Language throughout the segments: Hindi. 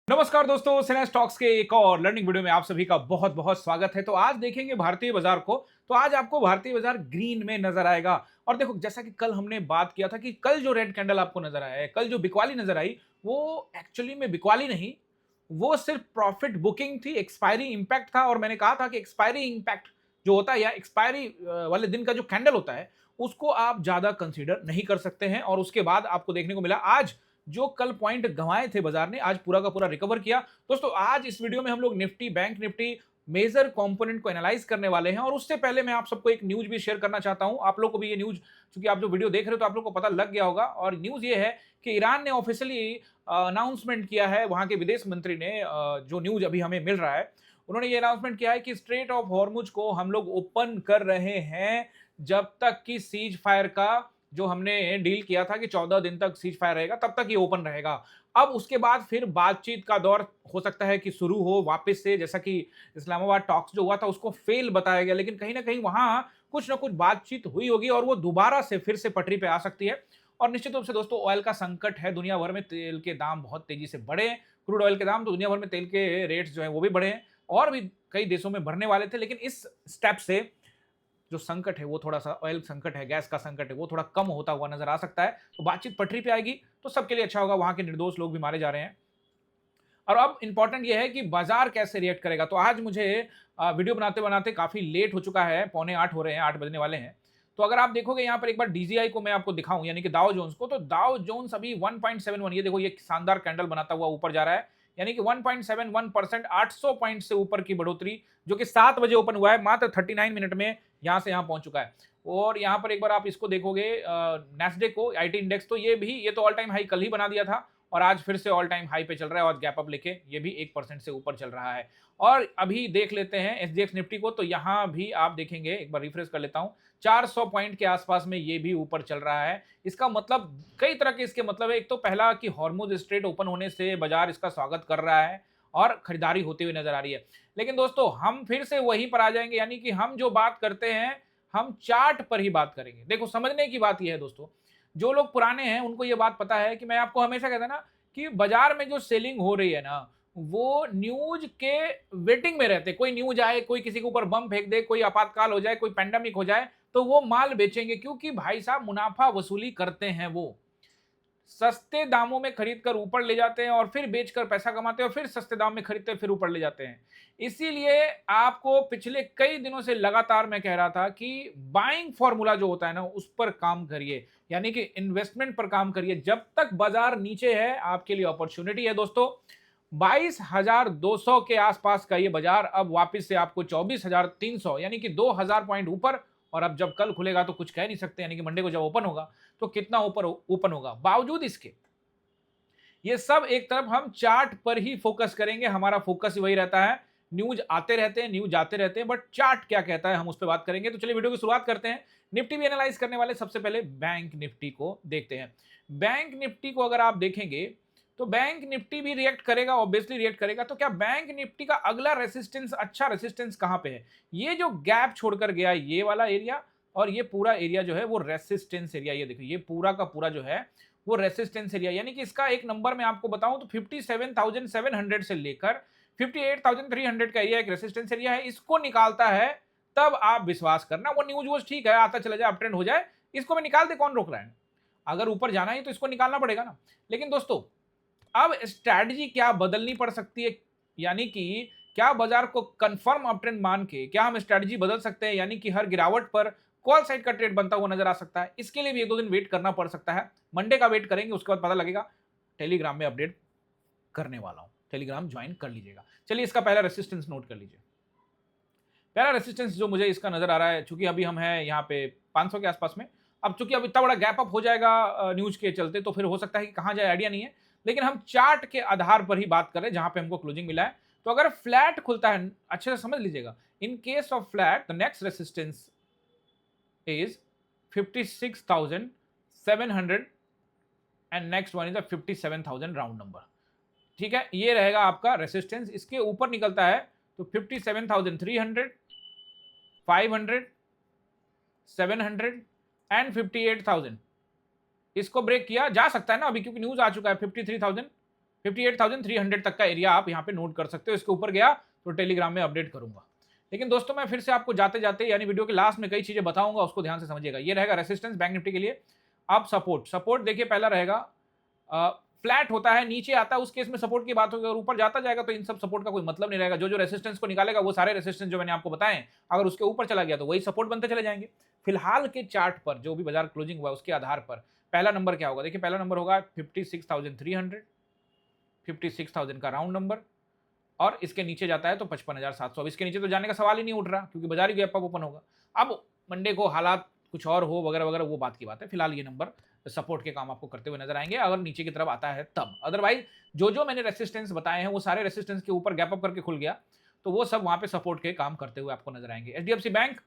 नमस्कार दोस्तों, सेना स्टॉक्स के एक और लर्निंग वीडियो में आप सभी का बहुत बहुत स्वागत है। तो आज देखेंगे भारतीय बाजार को। तो आज आपको भारतीय बाजार ग्रीन में नजर आएगा। और देखो, जैसा कि कल हमने बात किया था कि कल जो रेड कैंडल आपको नजर आया है, कल जो बिकवाली नजर आई, वो एक्चुअली में बिकवाली नहीं, वो सिर्फ प्रॉफिट बुकिंग थी, एक्सपायरी इंपैक्ट था। और मैंने कहा था कि एक्सपायरी इंपैक्ट जो होता है या एक्सपायरी वाले दिन का जो कैंडल होता है, उसको आप ज्यादा कंसीडर नहीं कर सकते हैं। और उसके बाद आपको देखने को मिला आज जो कल पॉइंट गंवाए थे बाजार ने, आज पूरा का पूरा रिकवर किया। दोस्तों, आज इस वीडियो में हम लोग Nifty, bank Nifty, major component को एनालाइज करने वाले हैं। और उससे पहले मैं आप सबको एक न्यूज भी शेयर करना चाहता हूं। आप लोग को भी ये न्यूज, क्योंकि आप जो वीडियो देख रहे हो तो आप लोग को पता लग गया होगा। और न्यूज ये है कि ईरान ने ऑफिशियली अनाउंसमेंट किया है, वहां के विदेश मंत्री ने, जो न्यूज अभी हमें मिल रहा है, उन्होंने ये अनाउंसमेंट किया है कि स्ट्रेट ऑफ हॉर्मुज को हम लोग ओपन कर रहे हैं जब तक कि सीज फायर का जो हमने डील किया था कि 14 दिन तक सीज फायर रहेगा, तब तक ये ओपन रहेगा। अब उसके बाद फिर बातचीत का दौर हो सकता है कि शुरू हो वापस से, जैसा कि इस्लामाबाद टॉक्स जो हुआ था उसको फेल बताया गया, लेकिन कहीं ना कहीं वहां कुछ ना कुछ बातचीत हुई होगी और वो दोबारा से फिर से पटरी पे आ सकती है। और निश्चित रूप से दोस्तों, ऑयल का संकट है, दुनिया भर में तेल के दाम बहुत तेजी से बढ़े हैं। क्रूड ऑयल के दाम, तो दुनिया भर में तेल के रेट्स जो है वो भी बढ़े हैं और भी कई देशों में बढ़ने वाले थे। लेकिन इस स्टेप से जो संकट है वो थोड़ा सा, ऑयल संकट है, गैस का संकट है, वो थोड़ा कम होता हुआ नजर आ सकता है। तो बातचीत पटरी पे आएगी तो सबके लिए अच्छा होगा। वहां के निर्दोष लोग भी मारे जा रहे हैं। और अब इंपॉर्टेंट ये है कि बाजार कैसे रिएक्ट करेगा। तो आज मुझे वीडियो बनाते बनाते काफी लेट हो चुका है, 7:45 हो रहे हैं, 8 बजने वाले हैं। तो अगर आप देखोगे यहाँ पर एक बार डीजीआई को मैं आपको दिखाऊं, यानी कि दाउ जोन्स को, तो दाउ जोन्स अभी 1.71, ये देखो, ये शानदार कैंडल बनाता हुआ ऊपर जा रहा है, यानी कि 1.71%, 800 पॉइंट से ऊपर की बढ़ोतरी, जो कि 7 बजे ओपन हुआ है, मात्र 39 मिनट में यहां से यहां पहुंच चुका है। और यहां पर एक बार आप इसको देखोगे, नेस्डेक को, आईटी इंडेक्स, तो ये तो ऑल टाइम हाई कल ही बना दिया था और आज फिर से ऑल टाइम हाई पे चल रहा है और गैप अप लेके ये भी 1% से ऊपर चल रहा है। और अभी देख लेते हैं एसजीएक्स निफ्टी को, तो यहां भी आप देखेंगे, एक बार रिफ्रेश कर लेता हूं, 400 पॉइंट के आसपास में ये भी ऊपर चल रहा है। इसका मतलब कई तरह के इसके मतलब है। एक तो पहला कि हॉर्मुज स्ट्रेट ओपन होने से बाजार इसका स्वागत कर रहा है और खरीदारी होती हुई नजर आ रही है। लेकिन दोस्तों, हम फिर से वहीं पर आ जाएंगे, यानी कि हम जो बात करते हैं, हम चार्ट पर ही बात करेंगे। देखो, समझने की बात यह है दोस्तों, जो लोग पुराने हैं उनको यह बात पता है कि मैं आपको हमेशा कहता ना कि बाजार में जो सेलिंग हो रही है ना, वो न्यूज के वेटिंग में रहते। कोई न्यूज आए, कोई किसी के ऊपर बम फेंक दे, कोई आपातकाल हो जाए, कोई पेंडेमिक हो जाए, तो वो माल बेचेंगे, क्योंकि भाई साहब मुनाफा वसूली करते हैं। वो सस्ते दामों में खरीद कर ऊपर ले जाते हैं और फिर बेचकर पैसा कमाते हैं और फिर सस्ते दाम में खरीदते हैं, फिर ऊपर ले जाते हैं। इसीलिए आपको पिछले कई दिनों से लगातार मैं कह रहा था कि बाइंग फॉर्मूला जो होता है ना, उस पर काम करिए, यानी कि इन्वेस्टमेंट पर काम करिए। जब तक बाजार नीचे है, आपके लिए अपॉर्चुनिटी है दोस्तों। 22,200 के आसपास का ये बाजार अब वापस से आपको 24,300, यानी कि 2,000 पॉइंट ऊपर। और अब जब कल खुलेगा तो कुछ कह नहीं सकते, यानी कि मंडे को जब ओपन होगा तो कितना ऊपर ओपन होगा। बावजूद इसके, ये सब एक तरफ, हम चार्ट पर ही फोकस करेंगे, हमारा फोकस ही वही रहता है। न्यूज आते रहते हैं, न्यूज आते रहते हैं, बट चार्ट क्या कहता है हम उस पर बात करेंगे। तो चलिए वीडियो की शुरुआत करते हैं। निफ्टी भी एनालाइज करने वाले, सबसे पहले बैंक निफ्टी को देखते हैं। बैंक निफ्टी को अगर आप देखेंगे तो बैंक निफ्टी भी रिएक्ट करेगा, ऑब्वियसली रिएक्ट करेगा। तो क्या बैंक निफ्टी का अगला रेसिस्टेंस, अच्छा रेसिस्टेंस कहां पे है? ये जो गैप छोड़कर गया, ये वाला एरिया, और ये पूरा एरिया जो है वो रेसिस्टेंस एरिया। ये देखो, ये पूरा का पूरा जो है वो रेसिस्टेंस एरिया, यानी कि इसका एक नंबर मैं आपको बताऊं तो 57,700 से लेकर 58,300 का एरिया एक रेसिस्टेंस एरिया है। इसको निकालता है तब आप विश्वास करना। वो न्यूज वो ठीक है, आता चला जाए, अपट्रेंड हो जाए, इसको मैं निकाल दे, कौन रोक रहा है? अगर ऊपर जाना ही तो इसको निकालना पड़ेगा ना। लेकिन दोस्तों, अब स्ट्रैटेजी क्या बदलनी पड़ सकती है, यानी कि क्या बाजार को कंफर्म अपट्रेंड मान के क्या हम स्ट्रैटेजी बदल सकते हैं, यानी कि हर गिरावट पर कॉल साइड का ट्रेड बनता हुआ नजर आ सकता है। इसके लिए भी 1-2 दिन वेट करना पड़ सकता है। मंडे का वेट करेंगे, उसके बाद पता लगेगा। टेलीग्राम में अपडेट करने वाला हूं, टेलीग्राम ज्वाइन कर लीजिएगा। चलिए, इसका पहला रेसिस्टेंस नोट कर लीजिए। पहला रेसिस्टेंस जो मुझे इसका नजर आ रहा है, चूंकि अभी हम हैं यहाँ पे 500 के आसपास में, अब चूंकि अब इतना बड़ा गैप अप हो जाएगा न्यूज के चलते, तो फिर हो सकता है कि कहां जाए आइडिया नहीं है। लेकिन हम चार्ट के आधार पर ही बात करें, जहां पे हमको क्लोजिंग मिला है। तो अगर फ्लैट खुलता है, अच्छे से समझ लीजिएगा, in case of flat the next resistance is 56,700 and next one is 57,000 round number. ठीक है, ये रहेगा आपका रेसिस्टेंस। इसके ऊपर निकलता है तो 57,300, 500, 700 एंड 58,000। इसको ब्रेक किया जा सकता है ना अभी, क्योंकि न्यूज आ चुका है 53,000, 58,300 तक का एरिया आप यहाँ पे नोट कर सकते हो। इसके ऊपर गया तो टेलीग्राम में अपडेट करूंगा। लेकिन दोस्तों मैं फिर से आपको जाते जाते यानी वीडियो के लास्ट में कई चीजें बताऊंगा, उसको ध्यान से समझिएगा। ये रहेगा रेसिस्टेंस बैंक निफ्टी के लिए। अब सपोर्ट देखिए, पहला रहेगा फ्लैट होता है, नीचे आता है, उस केस में सपोर्ट की बात होगी। और ऊपर जाता जाएगा तो इन सब सपोर्ट का कोई मतलब नहीं रहेगा। जो जो रेसिस्टेंस को निकालेगा वो सारे रेसिस्टेंस जो मैंने आपको बताए, अगर उसके ऊपर चला गया तो वही सपोर्ट बनते चले जाएंगे। फिलहाल के चार्ट पर जो भी बाजार क्लोजिंग हुआ उसके आधार पर पहला नंबर क्या होगा? देखिए पहला नंबर होगा 56,300, 56,000 का राउंड नंबर, और इसके नीचे जाता है तो 55,700। अब इसके नीचे तो जाने का सवाल ही नहीं उठ रहा, क्योंकि बाजार ही गैप अप ओपन होगा। अब मंडे को हालात कुछ और हो वगैरह वगैरह, वो बात की बात है। फिलहाल ये नंबर सपोर्ट के काम आपको करते हुए नजर आएंगे अगर नीचे की तरफ आता है तब। अदरवाइज जो जो मैंने रेसिस्टेंस बताए हैं वो सारे रेसिस्टेंस के ऊपर गैप अप करके खुल गया तो वो सब वहां पे सपोर्ट के काम करते हुए आपको नजर आएंगे। एचडीएफसी बैंक,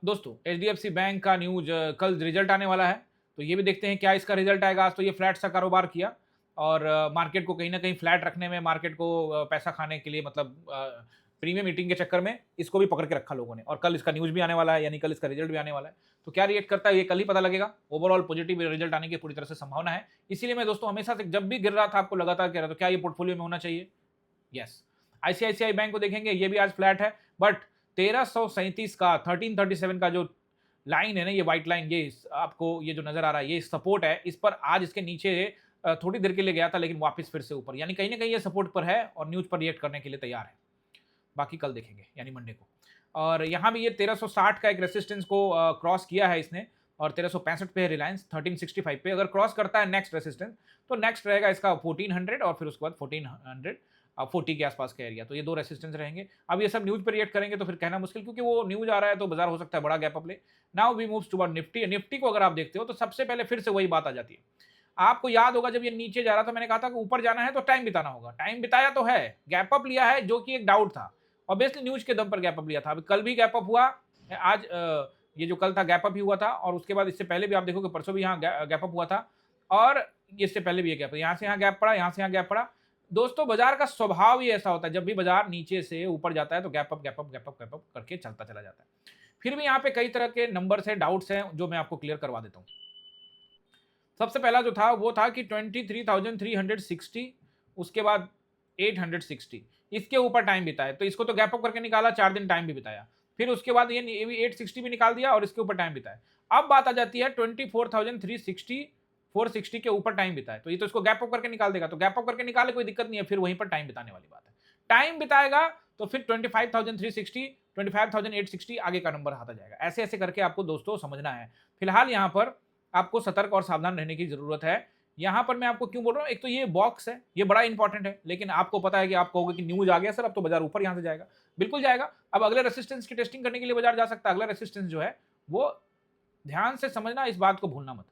दोस्तों एचडीएफसी बैंक का न्यूज कल रिजल्ट आने वाला है, तो ये भी देखते हैं क्या इसका रिजल्ट आएगा। आज तो ये फ्लैट सा कारोबार किया और मार्केट को कहीं ना कहीं फ्लैट रखने में, मार्केट को पैसा खाने के लिए, मतलब प्रीमियम मीटिंग के चक्कर में इसको भी पकड़ के रखा लोगों ने। और कल इसका न्यूज भी आने वाला है, यानी कल इसका रिजल्ट भी आने वाला है, तो क्या रिएक्ट करता है ये कल ही पता लगेगा। ओवरऑल पॉजिटिव रिजल्ट आने की पूरी तरह से संभावना है। इसीलिए मैं दोस्तों हमेशा से जब भी गिर रहा था आपको लगातार कह रहा था क्या ये पोर्टफोलियो में होना चाहिए। यस, आईसीआईसीआई बैंक को देखेंगे, ये भी आज फ्लैट है, बट 1337 का 1337 का जो लाइन है ना, ये व्हाइट लाइन, ये आपको ये जो नजर आ रहा है ये सपोर्ट है। इस पर आज इसके नीचे थोड़ी देर के लिए गया था, लेकिन वापस फिर से ऊपर, यानी कहीं ना कहीं ये सपोर्ट पर है और न्यूज पर रिएक्ट करने के लिए तैयार है। बाकी कल देखेंगे यानी मंडे को। और यहाँ भी ये 1360 का एक रेसिस्टेंस को क्रॉस किया है इसने, और 1365 पे है रिलायंस, 1365 पे अगर क्रॉस करता है नेक्स्ट रेसिस्टेंस तो नेक्स्ट रहेगा इसका 1400 और फिर उसके बाद 1440 के आसपास का एरिया। तो ये दो रेसिस्टेंस रहेंगे। अब ये सब न्यूज पर रिएक्ट करेंगे तो फिर कहना मुश्किल, क्योंकि वो न्यूज आ रहा है तो बाजार हो सकता है बड़ा गैप अप ले। Now we moves toward Nifty. Nifty को अगर आप देखते हो तो सबसे पहले फिर से वही बात आ जाती है। आपको याद होगा जब ये नीचे जा रहा था मैंने कहा था कि ऊपर जाना है तो टाइम बिताना होगा। टाइम बिताया तो है, गैप अप लिया है, जो कि एक डाउट था, ऑब्वियसली न्यूज के दम पर गैप अप लिया था। अभी कल भी गैप अप हुआ, आज ये जो कल था गैप अप ही हुआ था, और उसके बाद इससे पहले भी आप देखोगे परसों भी यहाँ गैप अप हुआ था, और इससे पहले भी ये गैप, यहाँ से यहाँ गैप पड़ा, यहाँ से यहाँ गैप पड़ा। दोस्तों बाजार का स्वभाव ही ऐसा होता है, जब भी बाजार नीचे से ऊपर जाता है तो gap up gap up gap up gap up करके चलता चला जाता है। फिर भी यहाँ पे कई तरह के नंबर्स हैं, डाउट्स हैं, जो मैं आपको क्लियर करवा देता हूँ। सबसे पहला जो था वो था कि 23,360, उसके बाद 860, इसके ऊपर टाइम बिताया, तो इसको तो गैप अप करके निकाला, 4 दिन टाइम भी बिताया। फिर उसके बाद ये भी 860 भी निकाल दिया और इसके ऊपर टाइम बिताया। अब बात आ जाती है 24,360, 460 के ऊपर टाइम बिताया, तो ये तो इसको गैप अप करके निकाल देगा, तो गैप अप करके निकाले कोई दिक्कत नहीं है, फिर वहीं पर टाइम बिताने वाली बात है। टाइम बिताएगा तो फिर 25,360, 25,860 आगे का नंबर आता जाएगा। ऐसे ऐसे करके आपको दोस्तों समझना है। फिलहाल यहाँ पर आपको सतर्क और सावधान रहने की जरूरत है। यहां पर मैं आपको क्यों बोल रहा हूं, एक तो ये बॉक्स है, ये बड़ा इंपॉर्टेंट है, लेकिन आपको पता है कि आप कहोगे कि न्यूज आ गया सर अब तो बाजार ऊपर यहां से जाएगा, बिल्कुल जाएगा। अब अगले रेसिस्टेंस की टेस्टिंग करने के लिए बाजार जा सकता है। अगला रेसिस्टेंस जो है वो ध्यान से समझना, इस बात को भूलना मत।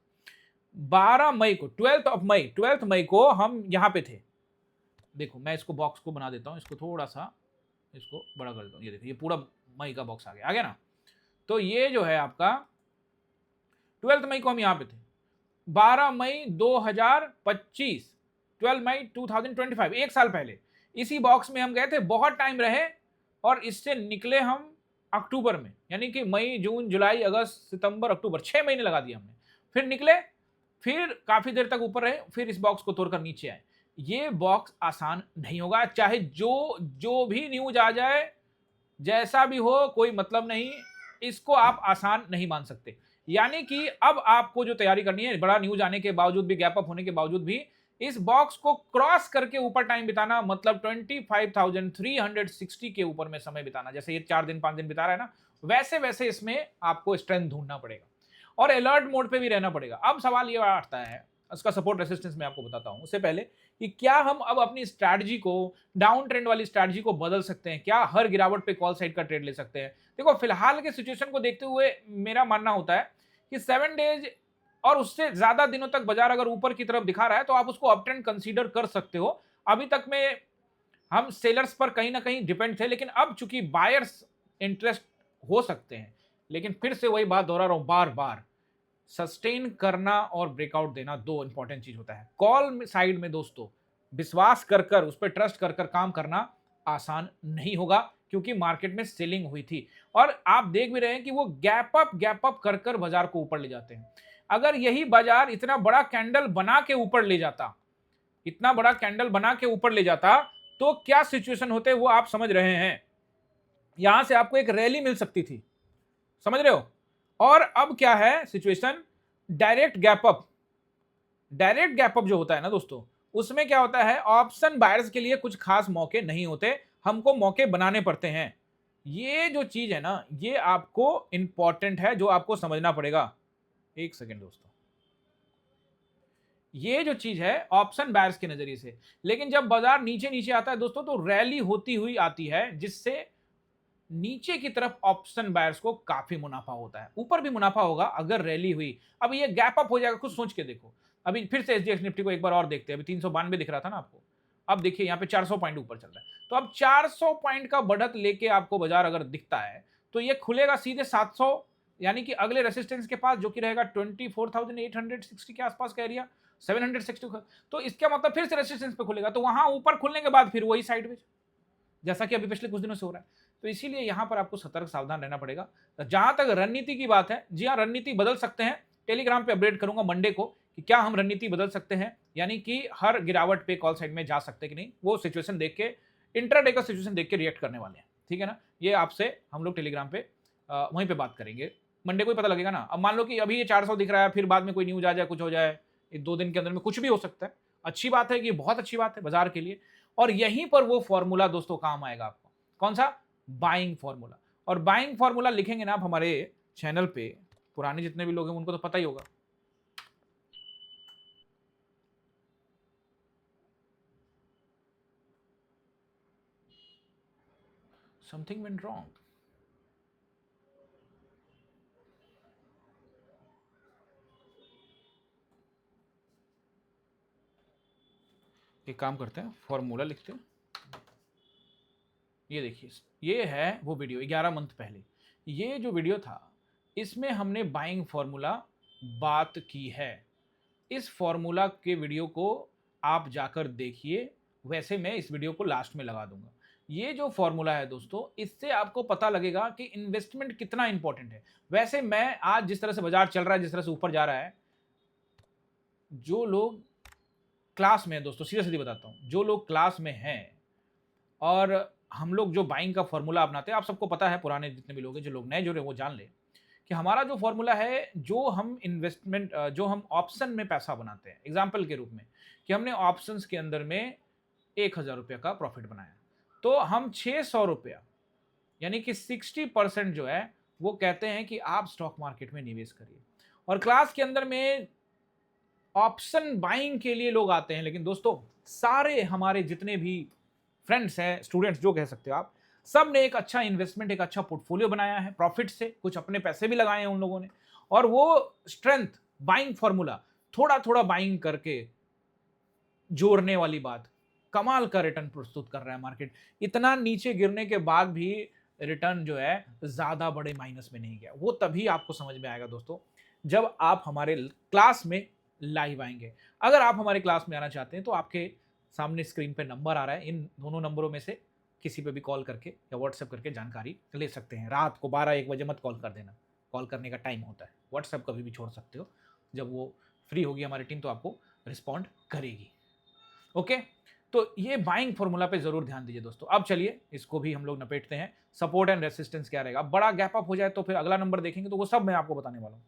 12 मई को, 12 मई को हम यहां पे थे। देखो मैं इसको बॉक्स को बना देता हूं, इसको थोड़ा सा इसको बड़ा कर देता हूं। ये देखो ये पूरा मई का बॉक्स आ गया ना। तो ये जो है आपका 12 मई को हम यहां पे थे, 12 मई 2025, 12 मई 2025, एक साल पहले इसी बॉक्स में हम गए थे, बहुत टाइम रहे और इससे निकले हम अक्टूबर में, यानी कि मई जून जुलाई अगस्त सितंबर अक्टूबर, 6 महीने लगा दिए हमने। फिर निकले, फिर काफी देर तक ऊपर रहे, फिर इस बॉक्स को तोड़कर नीचे आए। ये बॉक्स आसान नहीं होगा, चाहे जो भी न्यूज आ जाए, जैसा भी हो, कोई मतलब नहीं, इसको आप आसान नहीं मान सकते। यानी कि अब आपको जो तैयारी करनी है, बड़ा न्यूज आने के बावजूद भी, गैप अप होने के बावजूद भी, इस बॉक्स को क्रॉस करके ऊपर टाइम बिताना, मतलब 25,360 के ऊपर में समय बिताना। जैसे ये 4 दिन 5 दिन बिता रहा है ना, वैसे वैसे इसमें आपको स्ट्रेंथ ढूंढना पड़ेगा और अलर्ट मोड पे भी रहना पड़ेगा। अब सवाल ये आता है, उसका सपोर्ट रेसिस्टेंस मैं आपको बताता हूं उससे पहले, कि क्या हम अब अपनी स्ट्रैटेजी को, डाउन ट्रेंड वाली स्ट्रैटेजी को बदल सकते हैं? क्या हर गिरावट पे कॉल साइड का ट्रेड ले सकते हैं? देखो फिलहाल के सिचुएशन को देखते हुए मेरा मानना होता है कि 7 डेज और उससे ज्यादा दिनों तक बाजार अगर ऊपर की तरफ दिखा रहा है तो आप उसको अप ट्रेंड कंसीडर कर सकते हो। अभी तक में हम सेलर्स पर कहीं ना कहीं डिपेंड थे, लेकिन अब चूंकि बायर्स इंटरेस्ट हो सकते हैं, लेकिन फिर से वही बात दोहरा रहा हूं बार बार, सस्टेन करना और ब्रेकआउट देना दो इंपॉर्टेंट चीज होता है। कॉल साइड में दोस्तों विश्वास कर कर, उस पर ट्रस्ट कर कर काम करना आसान नहीं होगा, क्योंकि मार्केट में सेलिंग हुई थी और आप देख भी रहे हैं कि वो गैप अप कर कर बाजार को ऊपर ले जाते हैं। अगर यही बाजार इतना बड़ा कैंडल बना के ऊपर ले जाता इतना बड़ा कैंडल बना के ऊपर ले जाता तो क्या सिचुएशन होते वो आप समझ रहे हैं। यहां से आपको एक रैली मिल सकती थी, समझ रहे हो। और अब क्या है situation, direct gap up. Direct gap up जो होता है ना दोस्तों, उसमें क्या होता है, ऑप्शन बायर्स के लिए कुछ खास मौके नहीं होते, हमको मौके बनाने पड़ते हैं। ये जो चीज है ना, ये आपको इंपॉर्टेंट है, जो आपको समझना पड़ेगा। एक सेकेंड दोस्तों, ये जो चीज है ऑप्शन बायर्स के नजरिए से, लेकिन जब बाजार नीचे नीचे आता है दोस्तों, तो रैली होती हुई आती है, जिससे नीचे की तरफ ऑप्शन बायर्स को काफी मुनाफा होता है। ऊपर भी मुनाफा होगा अगर रैली हुई। अब ये गैप अप हो जाएगा, कुछ सोच के देखो। अभी फिर से एसजीएक्स निफ्टी को एक बार और देखते हैं। अभी 392 दिख रहा था ना आपको, अब देखिए यहाँ पे 400 पॉइंट ऊपर चल रहा है। तो अब 400 पॉइंट का बढ़त लेके आपको बाजार अगर दिखता है, तो ये खुलेगा सीधे 700, यानी कि अगले रेसिस्टेंस के पास, जो कि रहेगा 24,860 के आसपास का एरिया, 760। तो इसका मतलब फिर से रेसिस्टेंस पे खुलेगा, तो वहां ऊपर खुलने के बाद फिर वही साइडवेज, जैसा कि अभी पिछले कुछ दिनों से हो रहा है। तो इसीलिए यहां पर आपको सतर्क सावधान रहना पड़ेगा। जहां तक रणनीति की बात है, जी हाँ, रणनीति बदल सकते हैं। टेलीग्राम पे अपडेट करूंगा मंडे को कि क्या हम रणनीति बदल सकते हैं, यानी कि हर गिरावट पे कॉल साइड में जा सकते हैं कि नहीं, वो सिचुएशन देख के, इंट्राडे का सिचुएशन देख के रिएक्ट करने वाले हैं, ठीक है ना। ये आपसे हम लोग टेलीग्राम पे वहीं पे बात करेंगे, मंडे को ही पता लगेगा ना। अब मान लो कि अभी ये 400 दिख रहा है, फिर बाद में कोई न्यूज आ जाए, कुछ हो जाए, 1-2 दिन के अंदर में कुछ भी हो सकता है। अच्छी बात है कि बहुत अच्छी बात है बाजार के लिए। और यहीं पर वो फॉर्मूला दोस्तों काम आएगा आपको, कौन सा, बाइंग फॉर्मूला। और बाइंग फॉर्मूला लिखेंगे ना आप हमारे चैनल पे, पुराने जितने भी लोग हैं उनको तो पता ही होगा। Something went wrong. एक काम करते हैं, फॉर्मूला लिखते हैं। ये देखिए, ये है वो वीडियो 11 मंथ पहले। ये जो वीडियो था, इसमें हमने बाइंग फॉर्मूला बात की है। इस फॉर्मूला के वीडियो को आप जाकर देखिए, वैसे मैं इस वीडियो को लास्ट में लगा दूंगा। ये जो फॉर्मूला है दोस्तों, इससे आपको पता लगेगा कि इन्वेस्टमेंट कितना इंपॉर्टेंट है। वैसे मैं आज जिस तरह से बाजार चल रहा है, जिस तरह से ऊपर जा रहा है, जो लोग क्लास में है दोस्तों, सीधे सीधे बताता हूं, जो लोग क्लास में हैं और हम लोग जो बाइंग का फॉर्मूला अपनाते हैं, आप सबको पता है, पुराने जितने भी लोग हैं, जो लोग नए जुड़े वो जान ले कि हमारा जो फॉर्मूला है, जो हम इन्वेस्टमेंट, जो हम ऑप्शन में पैसा बनाते हैं, एग्जाम्पल के रूप में, कि हमने ऑप्शंस के अंदर में 1,000 रुपये का प्रॉफिट बनाया, तो हम 600 रुपया, यानी कि 60% जो है, वो कहते हैं कि आप स्टॉक मार्केट में निवेश करिए। और क्लास के अंदर में ऑप्शन बाइंग के लिए लोग आते हैं, लेकिन दोस्तों सारे हमारे जितने भी फ्रेंड्स हैं, स्टूडेंट्स जो कह सकते हो आप, सब ने एक अच्छा इन्वेस्टमेंट, एक अच्छा पोर्टफोलियो बनाया है प्रॉफिट से, कुछ अपने पैसे भी लगाए हैं उन लोगों ने। और वो स्ट्रेंथ बाइंग फॉर्मूला, थोड़ा थोड़ा बाइंग करके जोड़ने वाली बात, कमाल का रिटर्न प्रस्तुत कर रहा है मार्केट। इतना नीचे गिरने के बाद भी रिटर्न जो है ज्यादा बड़े माइनस में नहीं गया। वो तभी आपको समझ में आएगा दोस्तों, जब आप हमारे क्लास में लाइव आएंगे। अगर आप हमारे क्लास में आना चाहते हैं, तो आपके सामने स्क्रीन पे नंबर आ रहा है, इन दोनों नंबरों में से किसी पे भी कॉल करके या व्हाट्सएप करके जानकारी ले सकते हैं। रात को 12-1 बजे मत कॉल कर देना, कॉल करने का टाइम होता है। व्हाट्सएप कभी भी छोड़ सकते हो, जब वो फ्री होगी हमारी टीम तो आपको रिस्पॉन्ड करेगी। ओके, तो ये बाइंग फॉर्मूला पे जरूर ध्यान दीजिए दोस्तों। अब चलिए इसको भी हम लोग नपेटते हैं, सपोर्ट एंड रेसिस्टेंस क्या रहेगा। बड़ा गैप अप हो जाए तो फिर अगला नंबर देखेंगे, तो वो सब मैं आपको बताने वाला हूं।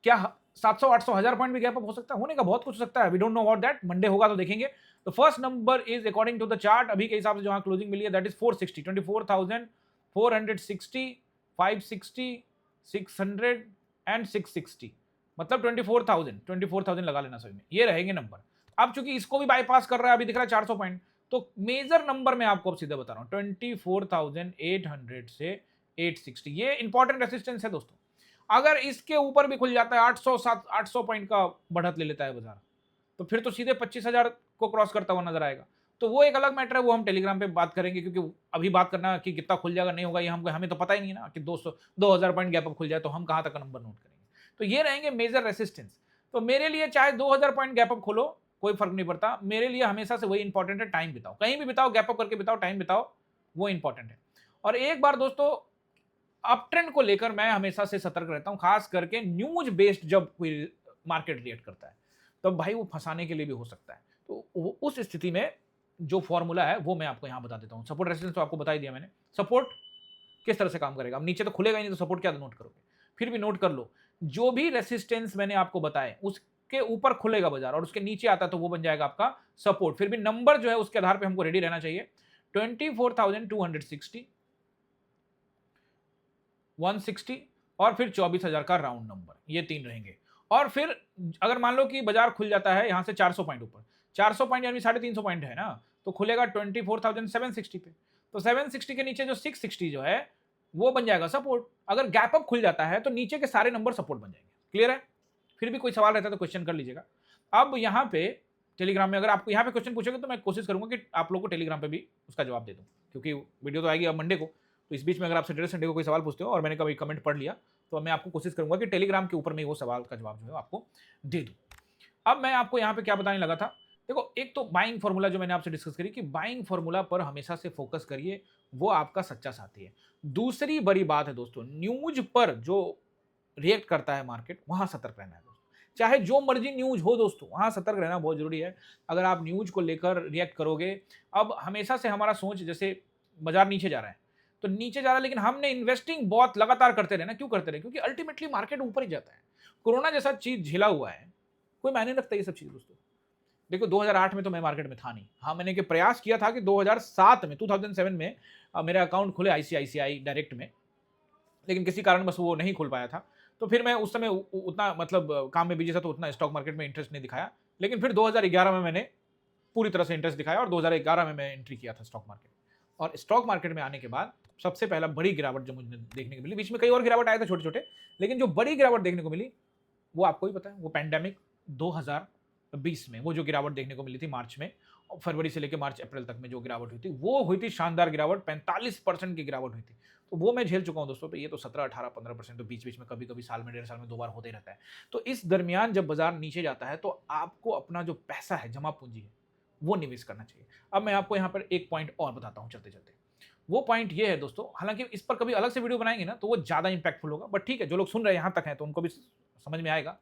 क्या 700, 800, 1000 पॉइंट भी गैप अप हो सकता है, होने का बहुत कुछ हो सकता है, we don't know about that, Monday होगा तो देखेंगे। तो first number is according to the chart, अभी के हिसाब से जहां क्लोजिंग मिली है, दैट इज 460, 24,460, 560, 600 एंड 660, मतलब 24,000 लगा लेना सभी में, ये रहेंगे नंबर। अब चूंकि इसको भी बाईपास कर रहा है, अभी दिख रहा है 400 पॉइंट, तो मेजर नंबर मैं आपको अब सीधे बता रहा हूं, 24,800 से 860, ये इंपॉर्टेंट रेसिस्टेंस है दोस्तों। अगर इसके ऊपर भी खुल जाता है 800 पॉइंट का बढ़त ले लेता है बाजार, तो फिर तो सीधे 25,000 को क्रॉस करता हुआ नजर आएगा। तो वो एक अलग मैटर है, वो हम टेलीग्राम पे बात करेंगे, क्योंकि अभी बात करना कि कितना खुल जाएगा नहीं होगा, ये हमें तो पता ही नहीं ना कि 200-2000 पॉइंट गैप अप खुल जाए तो हम कहां तक नंबर नोट करेंगे। तो ये रहेंगे मेजर रेसिस्टेंस। तो मेरे लिए चाहे 2000 पॉइंट गैप अप खोलो, कोई फर्क नहीं पड़ता, मेरे लिए हमेशा से वही इंपॉर्टेंट है, टाइम बिताओ, कहीं भी बिताओ, गैप अप करके बिताओ, टाइम बिताओ, वो इंपॉर्टेंट है। और एक बार दोस्तों, अप ट्रेंड को लेकर मैं हमेशा से सतर्क रहता हूं, खास करके न्यूज बेस्ड जब कोई मार्केट रिएक्ट करता है, तब भाई वो फंसाने के लिए भी हो सकता है। तो उस स्थिति में जो फॉर्मूला है वो मैं आपको यहाँ बता देता हूँ। सपोर्ट रेजिस्टेंस तो आपको बता ही दिया मैंने। सपोर्ट किस तरह से काम करेगा, अब नीचे तो खुलेगा ही नहीं, तो सपोर्ट क्या नोट करोगे, फिर भी नोट कर लो, जो भी रेसिस्टेंस मैंने आपको बताए उसके ऊपर खुलेगा बाजार और उसके नीचे आता है तो वो बन जाएगा आपका सपोर्ट। फिर भी नंबर जो है उसके आधार पे हमको रेडी रहना चाहिए। 24,260, 160 और फिर 24,000 का राउंड नंबर, ये तीन रहेंगे। और फिर अगर मान लो कि बाजार खुल जाता है यहां से 400 पॉइंट ऊपर, 400 पॉइंट यानी 350 पॉइंट है ना, तो खुलेगा 24,760 पे, तो 760 के नीचे जो 660 जो है वो बन जाएगा सपोर्ट। अगर गैप अप खुल जाता है तो नीचे के सारे नंबर सपोर्ट बन जाएंगे। क्लियर है? फिर भी कोई सवाल रहता है तो क्वेश्चन कर लीजिएगा। अब यहाँ पे टेलीग्राम में अगर आपको यहाँ पे क्वेश्चन पूछोगे तो मैं कोशिश करूंगा कि आप लोगों को टेलीग्राम पे भी उसका जवाब दे दूं, क्योंकि वीडियो तो आएगी अब मंडे को, तो इस बीच में अगर आप सैटरडे संडे को कोई सवाल पूछते हो और मैंने कभी कमेंट पढ़ लिया तो मैं आपको कोशिश करूंगा कि टेलीग्राम के ऊपर में वो सवाल का जवाब जो है आपको दे दूं। अब मैं आपको यहाँ पे क्या बताने लगा था, देखो एक तो बाइंग फॉर्मूला जो मैंने आपसे डिस्कस करी कि बाइंग फॉर्मूला पर हमेशा से फोकस करिए, वो आपका सच्चा साथी है। दूसरी बड़ी बात है दोस्तों, न्यूज पर जो रिएक्ट करता है मार्केट वहां सतर्क रहना है दोस्तों। चाहे जो मर्जी न्यूज हो दोस्तों, वहां सतर्क रहना बहुत जरूरी है। अगर आप न्यूज को लेकर रिएक्ट करोगे, अब हमेशा से हमारा सोच, जैसे बाजार नीचे जा रहा है तो नीचे जा रहा है, लेकिन हमने इन्वेस्टिंग बहुत लगातार करते रहे ना, क्यों करते रहे, क्योंकि अल्टीमेटली मार्केट ऊपर ही जाता है। कोरोना जैसा चीज झेला हुआ है, कोई मायने रखता है ये सब चीज दोस्तों। देखो 2008 में तो मैं मार्केट में था नहीं, हाँ मैंने प्रयास किया था कि 2007 में 2007 में मेरा अकाउंट खुले आईसीआईसीआई डायरेक्ट में, लेकिन किसी कारण बस वो नहीं खुल पाया था। तो फिर मैं उस समय उतना मतलब काम में बिजी था, तो उतना स्टॉक मार्केट में इंटरेस्ट नहीं दिखाया। लेकिन फिर 2011 में मैंने पूरी तरह से इंटरेस्ट दिखाया और 2011 में मैं एंट्री किया था स्टॉक मार्केट। और स्टॉक मार्केट में आने के बाद सबसे पहला बड़ी गिरावट जो मुझे देखने को मिली, बीच में कई और गिरावट आए थे छोटे छोटे, लेकिन जो बड़ी गिरावट देखने को मिली वो आपको ही पता है, वो पैंडेमिक 2020 में वो जो गिरावट देखने को मिली थी मार्च में, फरवरी से लेकर मार्च अप्रैल तक में जो गिरावट हुई थी, वो हुई थी शानदार गिरावट, 45% की गिरावट हुई थी। तो वो मैं झेल चुका हूं दोस्तों। तो ये तो 17, 18, 15% तो बीच बीच में कभी कभी साल में, 1.5 साल में 2 बार होते ही रहता है। तो इस दरमियान जब बाजार नीचे जाता है तो आपको अपना जो पैसा है, जमा पूंजी है, वो निवेश करना चाहिए। अब मैं आपको यहाँ पर एक पॉइंट और बताता हूँ चलते चलते। वो पॉइंट ये है दोस्तों, हालांकि इस पर कभी अलग से वीडियो बनाएंगे ना तो वो ज्यादा इंपैक्टफुल होगा, बट ठीक है, जो लोग सुन रहे हैं यहां तक हैं तो उनको भी समझ में आएगा।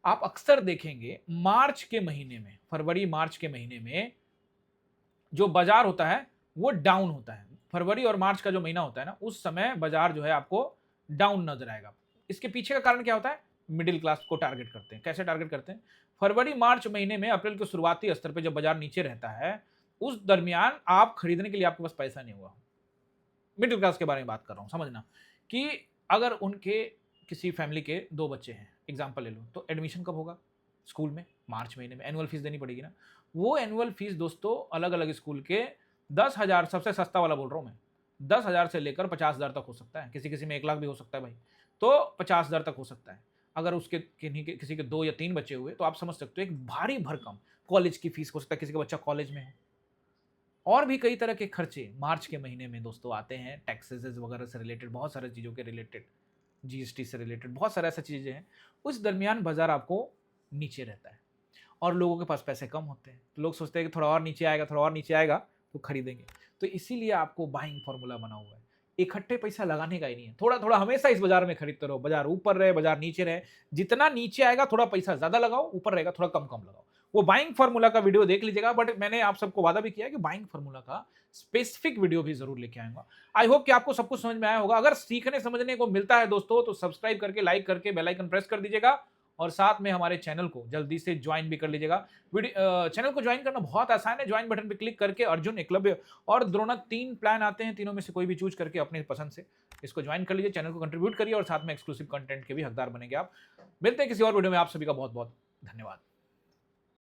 आप अक्सर देखेंगे मार्च के महीने में, फरवरी मार्च के महीने में जो बाजार होता है वो डाउन होता है। फरवरी और मार्च का जो महीना होता है ना, उस समय बाजार जो है आपको डाउन नजर आएगा। इसके पीछे का कारण क्या होता है? मिडिल क्लास को टारगेट करते हैं। कैसे टारगेट करते हैं? फरवरी मार्च महीने में, अप्रैल के शुरुआती स्तर पर जब बाजार नीचे रहता है, उस दरमियान आप खरीदने के लिए आपके पास पैसा नहीं हुआ। मिडिल क्लास के बारे में बात कर रहा हूं, समझना कि अगर उनके किसी फैमिली के 2 बच्चे हैं, एग्जाम्पल ले लो, तो एडमिशन कब होगा? स्कूल में मार्च महीने में एनुअल फीस देनी पड़ेगी ना। वो एनुअल फीस दोस्तों अलग अलग स्कूल के 10,000, सबसे सस्ता वाला बोल रहा हूँ मैं, 10,000 से लेकर 50,000 तक हो सकता है। किसी किसी में 1 लाख भी हो सकता है भाई, तो 50,000 तक हो सकता है। अगर उसके किसी के 2 या 3 बच्चे हुए तो आप समझ सकते हो एक भारी भरकम कॉलेज की फीस हो सकता है, किसी का बच्चा कॉलेज में है। और भी कई तरह के खर्चे मार्च के महीने में दोस्तों आते हैं, टैक्सेस वगैरह से रिलेटेड, बहुत सारी चीज़ों के रिलेटेड, जीएसटी से रिलेटेड बहुत सारे ऐसी चीज़ें हैं। उस दरमियान बाजार आपको नीचे रहता है और लोगों के पास पैसे कम होते हैं, तो लोग सोचते हैं कि थोड़ा और नीचे आएगा, थोड़ा और नीचे आएगा तो खरीदेंगे। तो इसीलिए आपको बाइंग फॉर्मूला बना हुआ है, इकट्ठे पैसा लगाने का ही नहीं है, थोड़ा थोड़ा हमेशा इस बाजार में खरीदते रहो। बाजार ऊपर रहे, बाजार नीचे रहे, जितना नीचे आएगा थोड़ा पैसा ज्यादा लगाओ, ऊपर रहेगा थोड़ा कम कम लगाओ। वो बाइंग फॉर्मूला का वीडियो देख लीजिएगा, बट मैंने आप सबको वादा भी किया है कि बाइंग फॉर्मूला का स्पेसिफिक वीडियो भी जरूर लेके आऊंगा। आई होप कि आपको सब कुछ समझ में आया होगा। अगर सीखने समझने को मिलता है दोस्तों तो सब्सक्राइब करके, लाइक करके, बेल आइकन प्रेस कर दीजिएगा और साथ में हमारे चैनल को जल्दी से ज्वाइन भी कर लीजिएगा। चैनल को ज्वाइन करना बहुत आसान है, ज्वाइन बटन पे क्लिक करके अर्जुन, एकलव्य और द्रोणा 3 प्लान आते हैं, तीनों में से कोई भी चूज करके अपने पसंद से इसको ज्वाइन कर लीजिए, चैनल को कंट्रीब्यूट करिए और साथ में एक्सक्लूसिव कंटेंट के भी हकदार बनेंगे आप। मिलते हैं किसी और वीडियो में, आप सभी का बहुत बहुत धन्यवाद।